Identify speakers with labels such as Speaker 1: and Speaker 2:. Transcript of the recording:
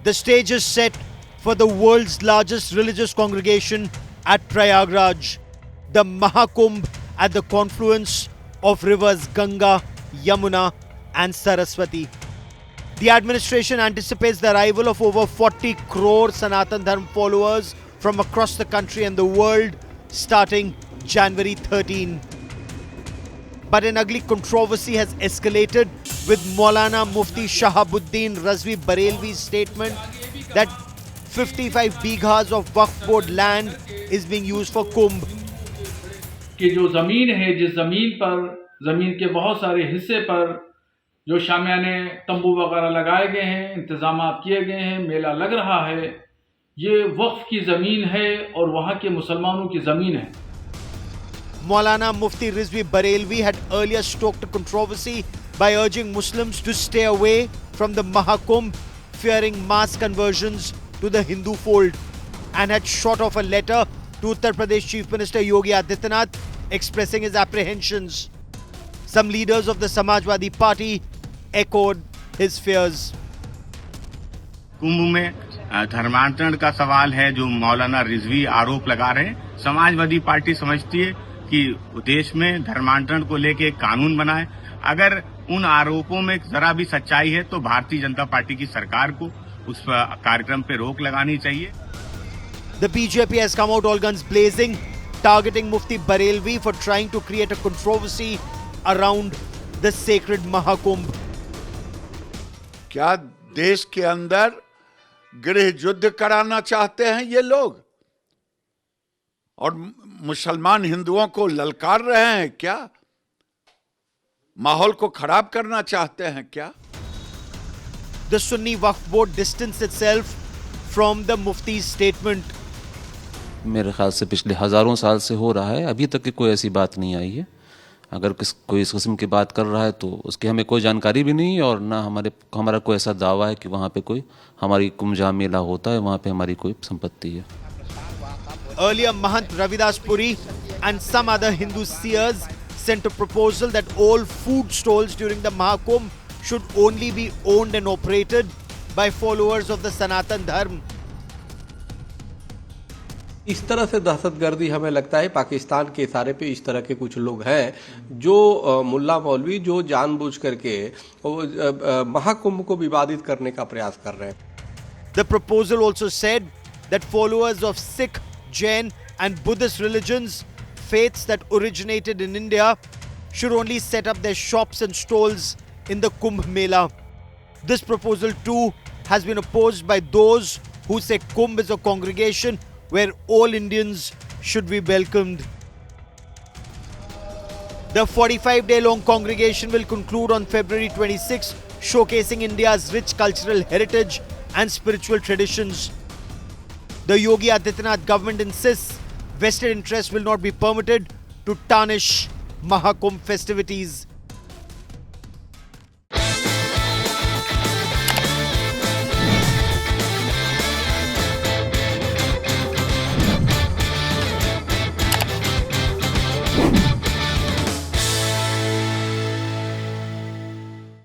Speaker 1: The stage is set for the world's largest religious congregation at Prayagraj, the Mahakumbh at the confluence of rivers Ganga, Yamuna and Saraswati. The administration anticipates the arrival of over 40 crore Sanatan Dharma followers from across the country and the world starting January 13. But an ugly controversy has escalated with Maulana Mufti Shahabuddin Razvi Barelvi's statement that 55 bighas of Waqf Board land is being used for Kumbh.
Speaker 2: कि जो ज़मीन है, जिस ज़मीन पर, ज़मीन के बहुत सारे हिस्से पर जो शामियाने तंबू वगैरह लगाए गए हैं, इंतज़ामात किए गए हैं, मेला लग रहा है, ये वक्फ की ज़मीन है और वहाँ के मुसलमानों की ज़मीन है.
Speaker 1: Maulana Mufti Rizvi Barelvi had earlier stoked a controversy by urging Muslims to stay away from the Mahakumbh, fearing mass conversions to the Hindu fold, and had shot off a letter to Uttar Pradesh Chief Minister Yogi Adityanath expressing his apprehensions. Some leaders of the Samajwadi Party echoed his fears.
Speaker 3: कुंभ में धर्मांतरण का सवाल है जो मौलाना रिजवी आरोप लगा रहे हैं. समाजवादी पार्टी समझती है कि देश में धर्मांतरण को लेकर एक कानून बनाए. अगर उन आरोपों में जरा भी सच्चाई है तो भारतीय जनता पार्टी की सरकार को उस कार्यक्रम पे रोक लगानी चाहिए.
Speaker 1: The BJP has come out all guns blazing, targeting Mufti Barelvi for trying to create a controversy around the sacred Mahakumbh.
Speaker 4: क्या देश के अंदर गृह युद्ध कराना चाहते हैं ये लोग और मुसलमान हिंदुओं को ललकार रहे हैं क्या? माहौल को खराब करना चाहते हैं क्या?
Speaker 1: The Sunni Waqf Board distanced itself from the Mufti's statement.
Speaker 5: मेरे ख्याल से पिछले हज़ारों साल से हो रहा है, अभी तक की कोई ऐसी बात नहीं आई है. अगर कोई इस किस्म की बात कर रहा है तो उसकी हमें कोई जानकारी भी नहीं है और ना हमारा कोई ऐसा दावा है कि वहाँ पे कोई हमारी कुंभ जहाँ मेला होता है वहाँ पे हमारी कोई संपत्ति है.
Speaker 1: Earlier, Mahant Ravidas Puri and some other Hindu seers sent a proposal that all food stalls during the Mahakumbh should only be owned and operated by followers of the Sanatan Dharma.
Speaker 6: इस तरह से दहशतगर्दी हमें लगता है पाकिस्तान के इशारे पे इस तरह के कुछ लोग हैं जो मुल्ला मौलवी जो जानबूझ करके महाकुंभ को विवादित करने का प्रयास कर रहे हैं.
Speaker 1: The proposal also said that followers of Sikh, Jain and Buddhist religions, faiths that originated in India, should only set up their shops and stalls in the Kumbh Mela. This proposal too has been opposed by those who say Kumbh is a congregation where all Indians should be welcomed. The 45-day-long congregation will conclude on February 26, showcasing India's rich cultural heritage and spiritual traditions. The Yogi Adityanath government insists vested interests will not be permitted to tarnish Mahakumbh festivities.